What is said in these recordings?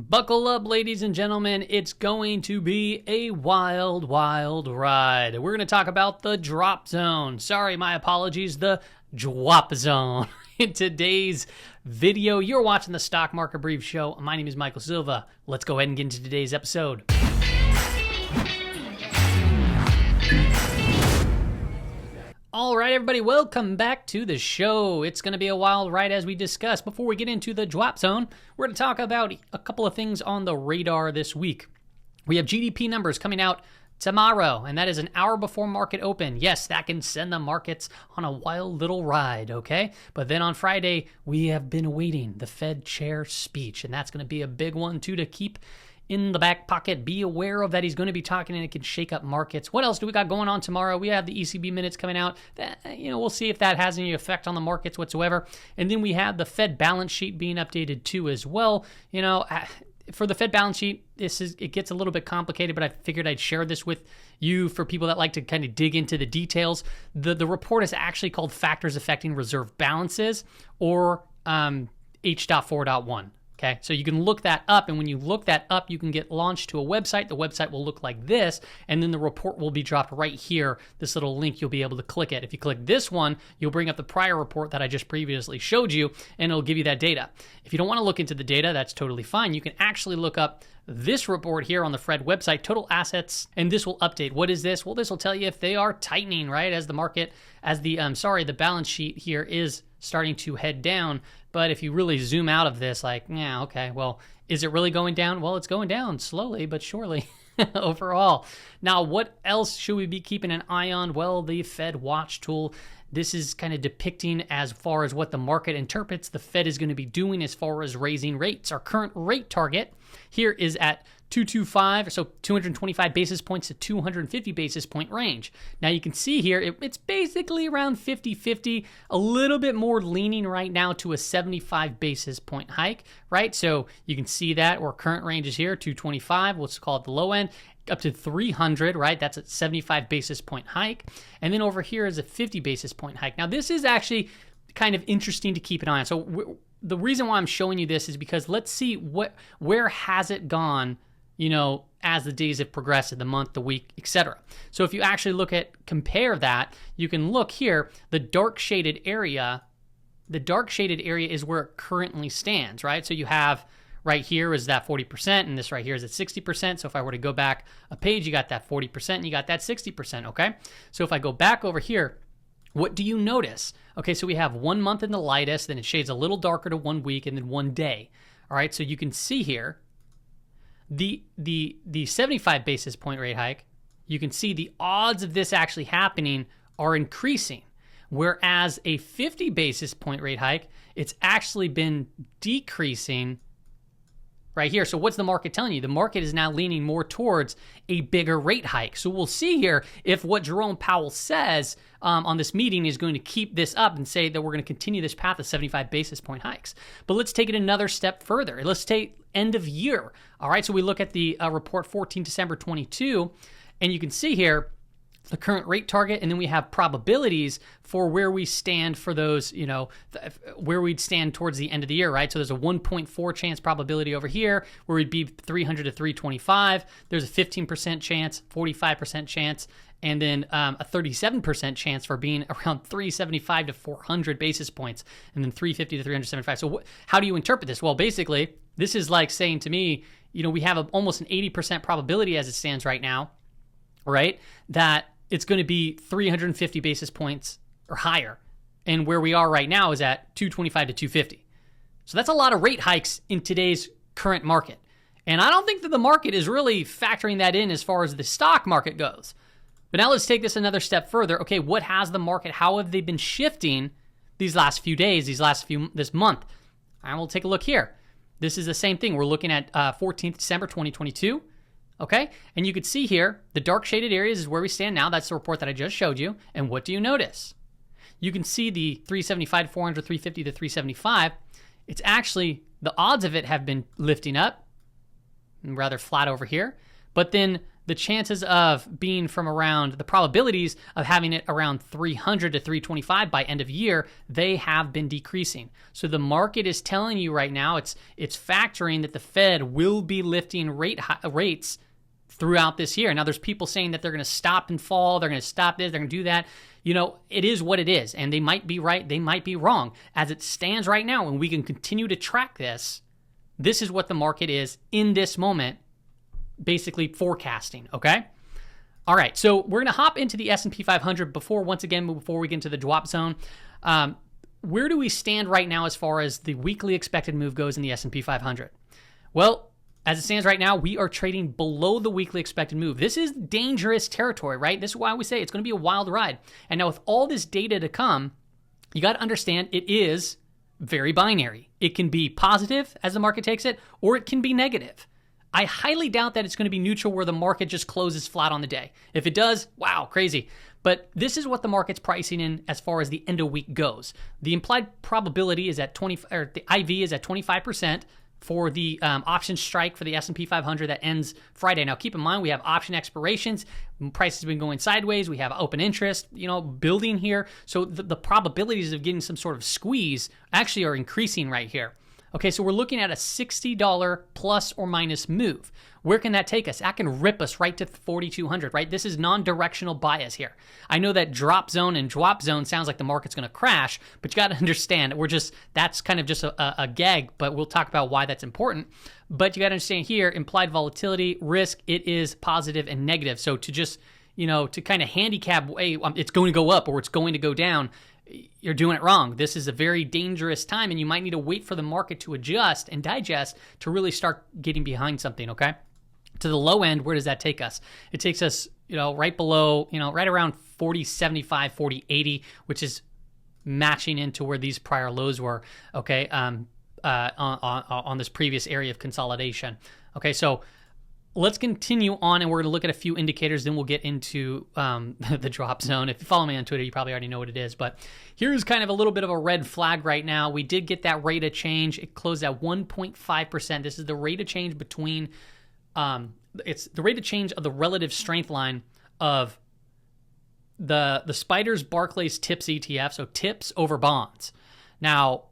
Buckle up, ladies and gentlemen. It's going to be a wild, wild ride. We're going to talk about the drop zone. Sorry, my apologies, the drop zone. In today's video, you're watching the Stock Market Brief Show. My name is Michael Silva. Let's go ahead and get into today's episode. All right, everybody, welcome back to the show. It's going to be a wild ride as we discuss. Before we get into the drop zone, we're going to talk about a couple of things on the radar this week. We have GDP numbers coming out tomorrow, and that is an hour before market open. Yes, that can send the markets on a wild little ride, okay? But then on Friday, we have been awaiting the Fed chair speech, and that's going to be a big one, too, to keep in the back pocket. Be aware of that. He's going to be talking and it can shake up markets. What else do we got going on tomorrow? We have the ECB minutes coming out. We'll see if that has any effect on the markets whatsoever. And then we have the Fed balance sheet being updated too as well. For the Fed balance sheet, it gets a little bit complicated, but I figured I'd share this with you for people that like to kind of dig into the details. The report is actually called Factors Affecting Reserve Balances, or H.4.1. Okay, so you can look that up, and when you look that up, you can get launched to a website. The website will look like this, and then the report will be dropped right here. This little link, you'll be able to click it. If you click this one, you'll bring up the prior report that I just previously showed you, and it'll give you that data. If you don't want to look into the data, that's totally fine. You can actually look up this report here on the Fed website, total assets, and this will update. What is this? Well, this will tell you if they are tightening, right? As the balance sheet here is starting to head down. But if you really zoom out of this, is it really going down? Well, it's going down slowly but surely overall. Now, what else should we be keeping an eye on? Well, the Fed Watch tool. This is kind of depicting as far as what the market interprets the Fed is going to be doing as far as raising rates. Our current rate target here is at 225, so 225 basis points to 250 basis point range. Now you can see here, it's basically around 50-50, a little bit more leaning right now to a 75 basis point hike, right? So you can see that our current range is here, 225, let's call it the low end, up to 300, right? That's a 75 basis point hike. And then over here is a 50 basis point hike. Now this is actually kind of interesting to keep an eye on. So the reason why I'm showing you this is because let's see where has it gone, as the days have progressed, the month, the week, etc. So if you actually compare that, you can look here, the dark shaded area is where it currently stands, right? So you have right here is that 40%, and this right here is at 60%. So if I were to go back a page, you got that 40% and you got that 60%, okay? So if I go back over here, what do you notice? Okay, so we have 1 month in the lightest, then it shades a little darker to 1 week, and then 1 day. All right, so you can see here, the 75 basis point rate hike, you can see the odds of this actually happening are increasing. Whereas a 50 basis point rate hike, it's actually been decreasing right here. So what's the market telling you? The market is now leaning more towards a bigger rate hike. So we'll see here if what Jerome Powell says on this meeting is going to keep this up and say that we're going to continue this path of 75 basis point hikes. But let's take it another step further. Let's take end of year. All right, so we look at the report 14 December 22, and you can see here the current rate target, and then we have probabilities for where we stand for those, where we'd stand towards the end of the year, right? So there's a 1.4 chance probability over here where we'd be 300 to 325. There's a 15% chance, 45% chance, and then a 37% chance for being around 375 to 400 basis points, and then 350 to 375. So how do you interpret this? Well, basically, this is like saying to me, we have almost an 80% probability as it stands right now, right, that it's going to be 350 basis points or higher. And where we are right now is at 225 to 250. So that's a lot of rate hikes in today's current market. And I don't think that the market is really factoring that in as far as the stock market goes. But now let's take this another step further. Okay, what has the market, how have they been shifting these last few days, this month? And we'll take a look here. This is the same thing. We're looking at 14th December 2022. Okay, and you could see here, the dark shaded areas is where we stand now. That's the report that I just showed you. And what do you notice? You can see the 375 to 400, 350 to 375. It's actually, the odds of it have been lifting up, rather flat over here. But then the chances of being from around the probabilities of having it around 300 to 325 by end of year, they have been decreasing. So the market is telling you right now, it's factoring that the Fed will be lifting rates throughout this year. Now, there's people saying that they're going to stop and fall, they're going to stop this, they're going to do that. You know, it is what it is, and they might be right, they might be wrong. As it stands right now, and we can continue to track this, this is what the market is in this moment, basically forecasting, okay? All right, so we're going to hop into the S&P 500 before we get into the drop zone. Where do we stand right now as far as the weekly expected move goes in the S&P 500? Well, as it stands right now, we are trading below the weekly expected move. This is dangerous territory, right? This is why we say it's going to be a wild ride. And now with all this data to come, you got to understand it is very binary. It can be positive as the market takes it, or it can be negative. I highly doubt that it's going to be neutral where the market just closes flat on the day. If it does, wow, crazy. But this is what the market's pricing in as far as the end of week goes. The implied probability is at the IV is at 25%. For the option strike for the S&P 500 that ends Friday. Now, keep in mind, we have option expirations. Prices have been going sideways. We have open interest, building here. So the probabilities of getting some sort of squeeze actually are increasing right here. Okay, so we're looking at a $60 plus or minus move. Where can that take us? That can rip us right to 4,200, right? This is non-directional bias here. I know that drop zone sounds like the market's going to crash, but you got to understand that's kind of just a gag, but we'll talk about why that's important. But you got to understand here, implied volatility, risk, it is positive and negative. So to just, to kind of handicap, hey, it's going to go up or it's going to go down, you're doing it wrong. This is a very dangerous time, and you might need to wait for the market to adjust and digest to really start getting behind something, okay? To the low end, where does that take us? It takes us, right below, right around 40.75, 40.80, which is matching into where these prior lows were, okay, on this previous area of consolidation. Okay, so let's continue on, and we're going to look at a few indicators, then we'll get into the drop zone. If you follow me on Twitter, you probably already know what it is, but here's kind of a little bit of a red flag right now. We did get that rate of change. It closed at 1.5%. This is the rate of change between, it's the rate of change of the relative strength line of the Spiders Barclays TIPS ETF, so TIPS over bonds. Now,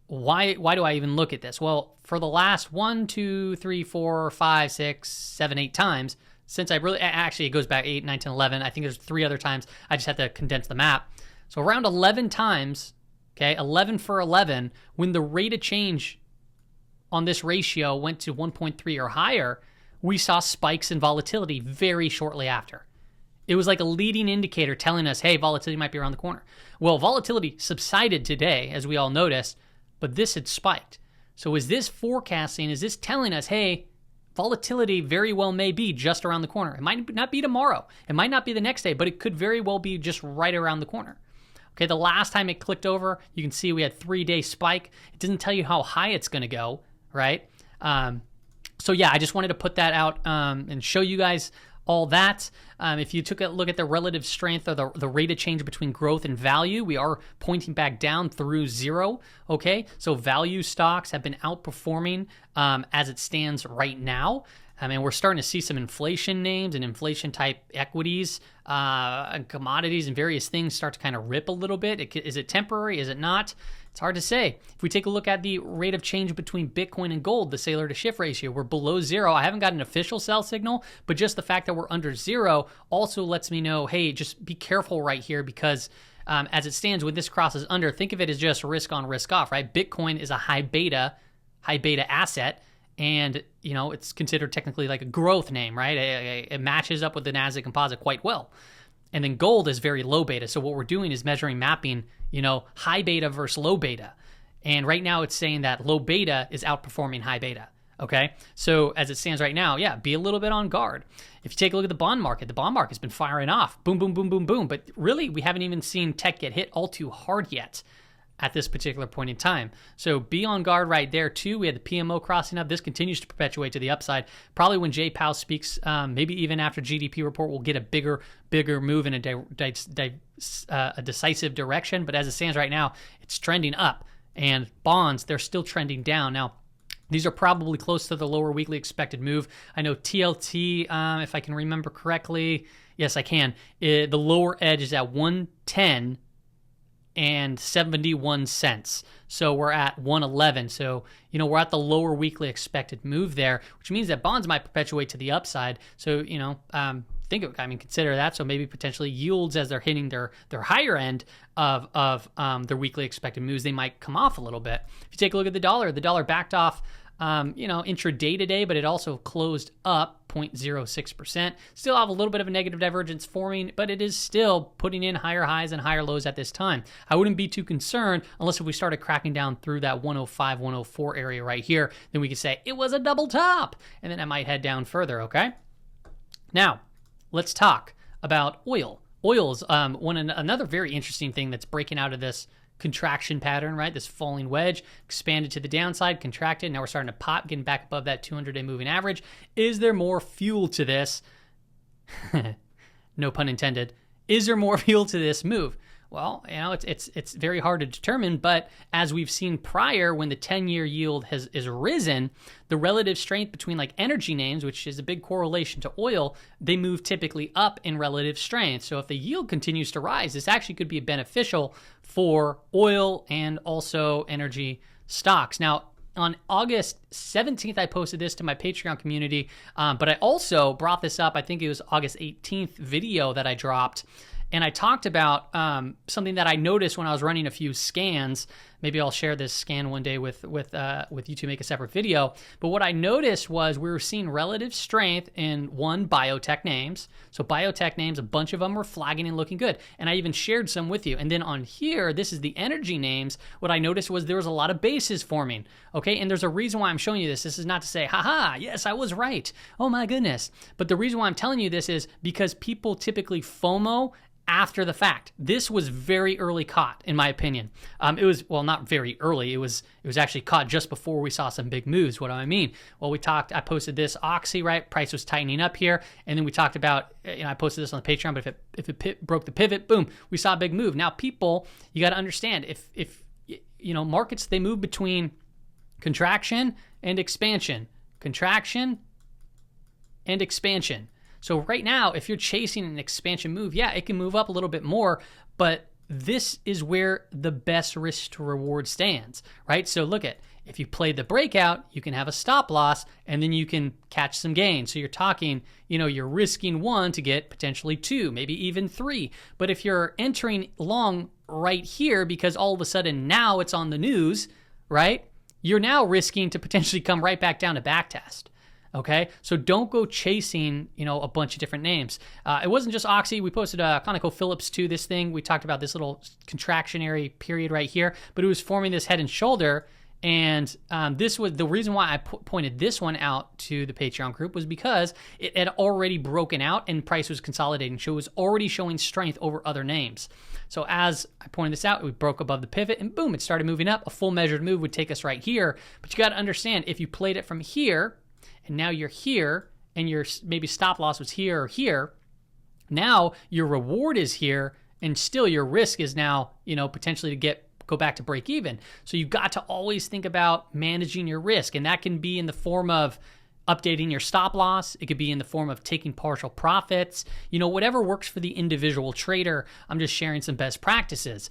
why do I even look at this? Well, for the last 1, 2, 3, 4, 5, 6, 7, 8 times, since it goes back 8, 9, 10, 11. I think there's 3 other times. I just have to condense the map. So around 11 times, okay, 11 for 11, when the rate of change on this ratio went to 1.3 or higher, we saw spikes in volatility very shortly after. It was like a leading indicator telling us, hey, volatility might be around the corner. Well, volatility subsided today, as we all noticed, but this had spiked. So is this forecasting, is this telling us, hey, volatility very well may be just around the corner? It might not be tomorrow. It might not be the next day, but it could very well be just right around the corner. Okay, the last time it clicked over, you can see we had 3-day spike. It doesn't tell you how high it's going to go, right? So yeah, I just wanted to put that out and show you guys all that. If you took a look at the relative strength or the rate of change between growth and value, we are pointing back down through 0, okay? So value stocks have been outperforming as it stands right now. I mean, we're starting to see some inflation names and inflation-type equities and commodities and various things start to kind of rip a little bit. Is it temporary? Is it not? It's hard to say. If we take a look at the rate of change between Bitcoin and gold, the Saylor to Schiff ratio, we're below 0. I haven't got an official sell signal, but just the fact that we're under 0 also lets me know, hey, just be careful right here because as it stands, when this crosses under, think of it as just risk on, risk off, right? Bitcoin is a high beta asset. And, it's considered technically like a growth name, right? It matches up with the Nasdaq Composite quite well. And then gold is very low beta. So what we're doing is mapping, high beta versus low beta. And right now it's saying that low beta is outperforming high beta. Okay. So as it stands right now, yeah, be a little bit on guard. If you take a look at the bond market's been firing off. Boom, boom, boom, boom, boom. But really, we haven't even seen tech get hit all too hard yet at this particular point in time. So be on guard right there too. We had the PMO crossing up. This continues to perpetuate to the upside. Probably when Jay Powell speaks, maybe even after GDP report, we'll get a bigger move in a decisive direction. But as it stands right now, it's trending up. And bonds, they're still trending down. Now, These are probably close to the lower weekly expected move. I know TLT, if I can remember correctly, yes, I can. The lower edge is at 110 and 71 cents. So we're at 111. So, we're at the lower weekly expected move there, which means that bonds might perpetuate to the upside. So, consider that. So maybe potentially yields, as they're hitting their higher end of their weekly expected moves, they might come off a little bit. If you take a look at the dollar backed off, intraday today, but it also closed up 0.06%. Still have a little bit of a negative divergence forming, but it is still putting in higher highs and higher lows at this time. I wouldn't be too concerned unless if we started cracking down through that 105, 104 area right here, then we could say it was a double top, and then I might head down further, okay? Now, let's talk about oil. Oil's another very interesting thing that's breaking out of this contraction pattern, right? This falling wedge, expanded to the downside, contracted. Now we're starting to pop, getting back above that 200-day moving average. Is there more fuel to this? No pun intended. Is there more fuel to this move? Well, it's very hard to determine, but as we've seen prior, when the 10-year yield is risen, the relative strength between like energy names, which is a big correlation to oil, they move typically up in relative strength. So if the yield continues to rise, this actually could be beneficial for oil and also energy stocks. Now, on August 17th, I posted this to my Patreon community, but I also brought this up, I think it was August 18th video that I dropped. And I talked about something that I noticed when I was running a few scans. Maybe I'll share this scan one day with you to make a separate video. But what I noticed was we were seeing relative strength in biotech names. So biotech names, a bunch of them were flagging and looking good. And I even shared some with you. And then on here, this is the energy names. What I noticed was there was a lot of bases forming. Okay, and there's a reason why I'm showing you this. This is not to say, haha, yes, I was right. Oh my goodness. But the reason why I'm telling you this is because people typically FOMO after the fact. This was very early caught, in my opinion. It was, well, not very early. It was actually caught just before we saw some big moves. What do I mean? Well, I posted this Oxy, right? Price was tightening up here. And then we talked about, I posted this on the Patreon, but if it broke the pivot, boom, we saw a big move. Now, people, you got to understand, if markets, they move between contraction and expansion. Contraction and expansion. So right now, if you're chasing an expansion move, yeah, it can move up a little bit more, but this is where the best risk to reward stands, right? So look at, if you play the breakout, you can have a stop loss and then you can catch some gain. So you're talking, you're risking 1 to get potentially 2, maybe even 3. But if you're entering long right here because all of a sudden now it's on the news, right? You're now risking to potentially come right back down to backtest. Okay, so don't go chasing, a bunch of different names. It wasn't just Oxy. We posted ConocoPhillips too. This thing, we talked about this little contractionary period right here, but it was forming this head and shoulder. And this was the reason why I pointed this one out to the Patreon group, was because it had already broken out and price was consolidating. So it was already showing strength over other names. So as I pointed this out, we broke above the pivot and boom, it started moving up. A full measured move would take us right here. But you got to understand, if you played it from here, and now you're here, and your maybe stop loss was here or here, now your reward is here, and still your risk is now, potentially to go back to break even. So you've got to always think about managing your risk, and that can be in the form of updating your stop loss. It could be in the form of taking partial profits, whatever works for the individual trader. I'm just sharing some best practices.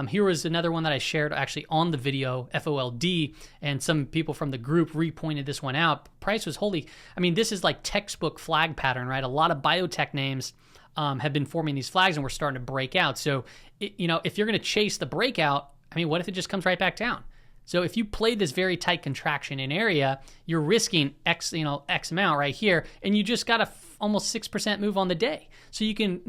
Here was another one that I shared actually on the video, FOLD, and some people from the group repointed this one out. Price was this is like textbook flag pattern, right? A lot of biotech names have been forming these flags and we're starting to break out. So, if you're going to chase the breakout, what if it just comes right back down? So if you play this very tight contraction in area, you're risking X amount right here, and you just got a almost 6% move on the day. So you can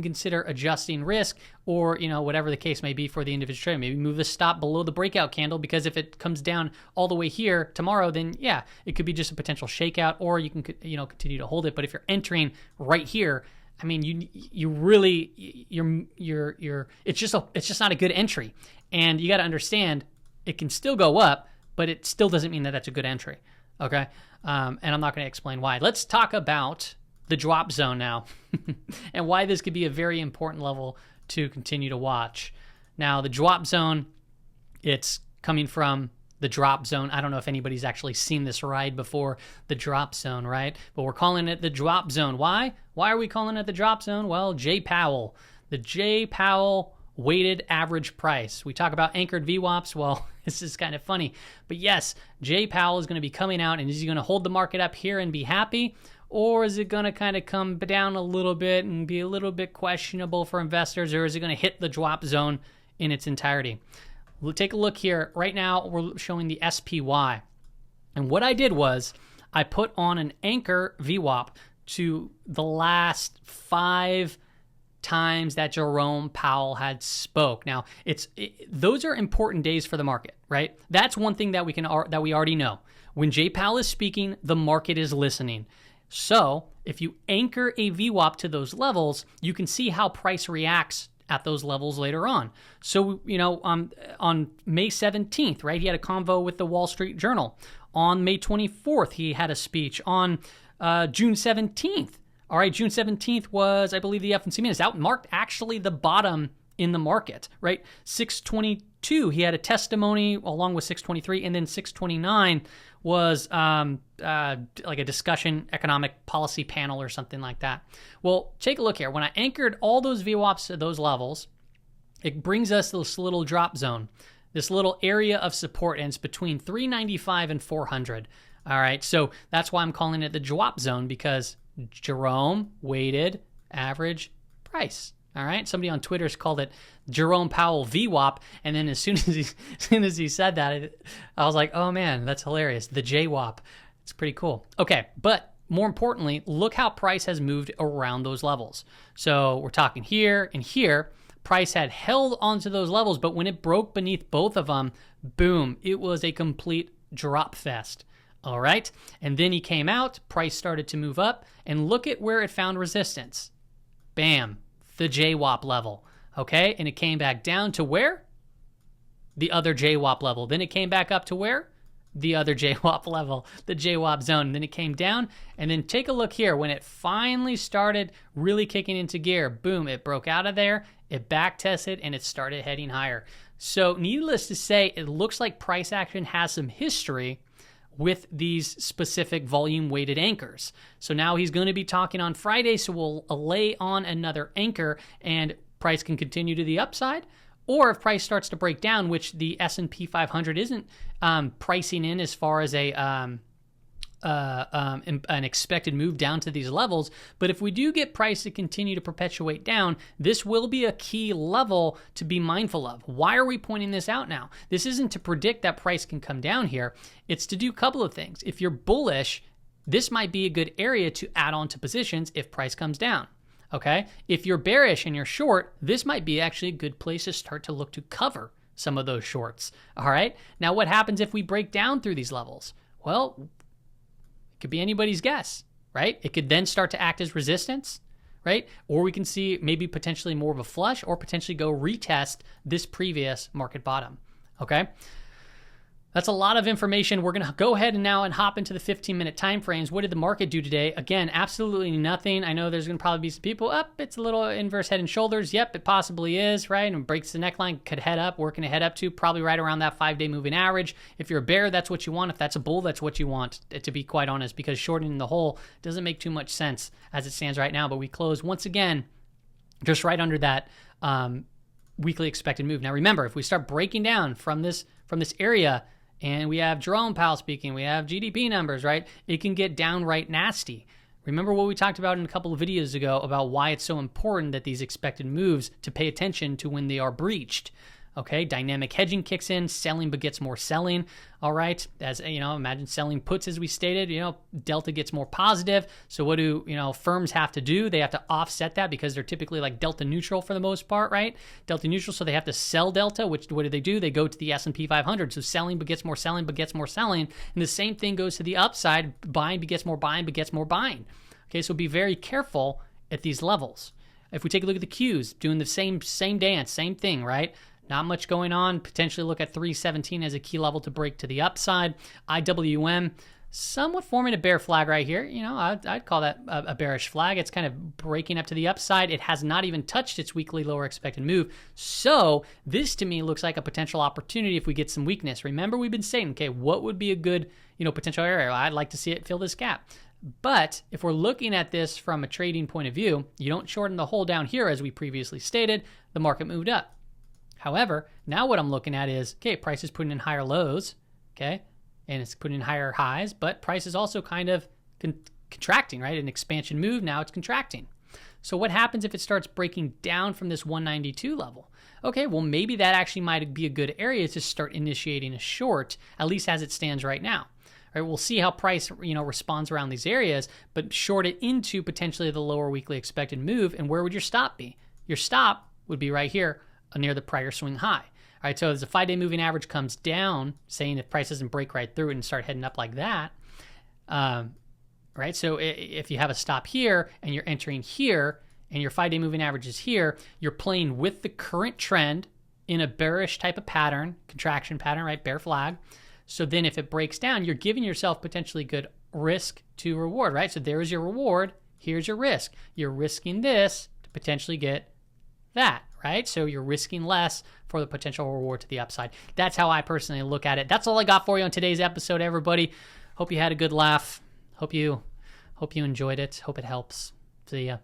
consider adjusting risk, or whatever the case may be for the individual trader. Maybe move the stop below the breakout candle, because if it comes down all the way here tomorrow, then yeah, it could be just a potential shakeout, or you can continue to hold it. But if you're entering right here, it's just not a good entry, and you got to understand. It can still go up, but it still doesn't mean that that's a good entry, okay? And I'm not going to explain why. Let's talk about the drop zone now and why this could be a very important level to continue to watch. Now, the drop zone, it's coming from the drop zone. I don't know if anybody's actually seen this ride before, the drop zone, right? But we're calling it the drop zone. Why? Why are we calling it the drop zone? Well, J. Powell, the J. Powell weighted average price. We talk about anchored VWAPs. Well, this is kind of funny. But yes, J. Powell is going to be coming out, and is he going to hold the market up here and be happy? Or is it going to kind of come down a little bit and be a little bit questionable for investors? Or is it going to hit the drop zone in its entirety? We'll take a look here. Right now, we're showing the SPY. And what I did was I put on an anchor VWAP to the last 5 times that Jerome Powell had spoke. Now, those are important days for the market, right? That's one thing that we already know. When J. Powell is speaking, the market is listening. So if you anchor a VWAP to those levels, you can see how price reacts at those levels later on. So, on May 17th, right, he had a convo with the Wall Street Journal. On May 24th, he had a speech. On June 17th, all right, June 17th was, I believe, the FOMC minutes. That marked actually the bottom in the market, right? 622, he had a testimony along with 623, and then 629 was like a discussion economic policy panel or something like that. Well, take a look here. When I anchored all those VWAPs to those levels, it brings us this little drop zone, this little area of support, and it's between 395 and 400. All right, so that's why I'm calling it the drop zone, because Jerome weighted average price. All right, somebody on Twitter has called it Jerome Powell VWAP, and then as soon as he said that, I was like, oh man, that's hilarious. The JWAP, it's pretty cool. Okay, but more importantly, look how price has moved around those levels. So we're talking here and here. Price had held onto those levels, but when it broke beneath both of them, boom, it was a complete drop fest. All right, and then he came out, price started to move up, and look at where it found resistance. Bam, the JWAP level, okay? And it came back down to where? The other JWAP level. Then it came back up to where? The other JWAP level, the JWAP zone. And then it came down, and then take a look here. When it finally started really kicking into gear, boom, it broke out of there, it back tested, and it started heading higher. So needless to say, it looks like price action has some history with these specific volume-weighted anchors. So now he's going to be talking on Friday, so we'll lay on another anchor, and price can continue to the upside. Or if price starts to break down, which the S&P 500 isn't pricing in as far as an expected move down to these levels. But if we do get price to continue to perpetuate down, this will be a key level to be mindful of. Why are we pointing this out now? This isn't to predict that price can come down here. It's to do a couple of things. If you're bullish, this might be a good area to add on to positions if price comes down. Okay? If you're bearish and you're short, this might be actually a good place to start to look to cover some of those shorts. All right? Now, what happens if we break down through these levels? Well, it could be anybody's guess, right? It could then start to act as resistance, right? Or we can see maybe potentially more of a flush, or potentially go retest this previous market bottom, okay? That's a lot of information. We're going to go ahead and now hop into the 15-minute time frames. What did the market do today? Again, absolutely nothing. I know there's going to probably be some people, it's a little inverse head and shoulders. Yep, it possibly is, right? And breaks the neckline, could head up. We're going to head up to probably right around that 5-day moving average. If you're a bear, that's what you want. If that's a bull, that's what you want, to be quite honest, because shortening the whole doesn't make too much sense as it stands right now. But we close once again just right under that weekly expected move. Now remember, if we start breaking down from this area, and we have Jerome Powell speaking, we have GDP numbers, right? It can get downright nasty. Remember what we talked about in a couple of videos ago about why it's so important that these expected moves to pay attention to when they are breached. Okay, dynamic hedging kicks in, selling begets more selling. All right, as you know, imagine selling puts as we stated, delta gets more positive. So what do, firms have to do? They have to offset that because they're typically like delta neutral for the most part, right? Delta neutral, so they have to sell delta, which what do? They go to the S&P 500. So selling begets more selling begets more selling. And the same thing goes to the upside. Buying begets more buying. Okay, so be very careful at these levels. If we take a look at the Qs, doing the same dance, same thing, right? Not much going on. Potentially look at 317 as a key level to break to the upside. IWM, somewhat forming a bear flag right here. You know, I'd call that a bearish flag. It's kind of breaking up to the upside. It has not even touched its weekly lower expected move. So this to me looks like a potential opportunity if we get some weakness. Remember, we've been saying, okay, what would be a good, potential area? I'd like to see it fill this gap. But if we're looking at this from a trading point of view, you don't shorten the hole down here as we previously stated. The market moved up. However, now what I'm looking at is, okay, price is putting in higher lows, okay, and it's putting in higher highs, but price is also kind of contracting, right? An expansion move, now it's contracting. So what happens if it starts breaking down from this 192 level? Okay, well, maybe that actually might be a good area to start initiating a short, at least as it stands right now. All right, we'll see how price, responds around these areas, but short it into potentially the lower weekly expected move. And where would your stop be? Your stop would be right here near the prior swing high. All right, so as the 5-day moving average comes down, saying if price doesn't break right through it and start heading up like that, right? So if you have a stop here and you're entering here and your 5-day moving average is here, you're playing with the current trend in a bearish type of pattern, contraction pattern, right? Bear flag. So then if it breaks down, you're giving yourself potentially good risk to reward, right? So there is your reward. Here's your risk. You're risking this to potentially get that, right? So you're risking less for the potential reward to the upside. That's how I personally look at it. That's all I got for you on today's episode, everybody. Hope you had a good laugh. Hope you enjoyed it. Hope it helps. See ya.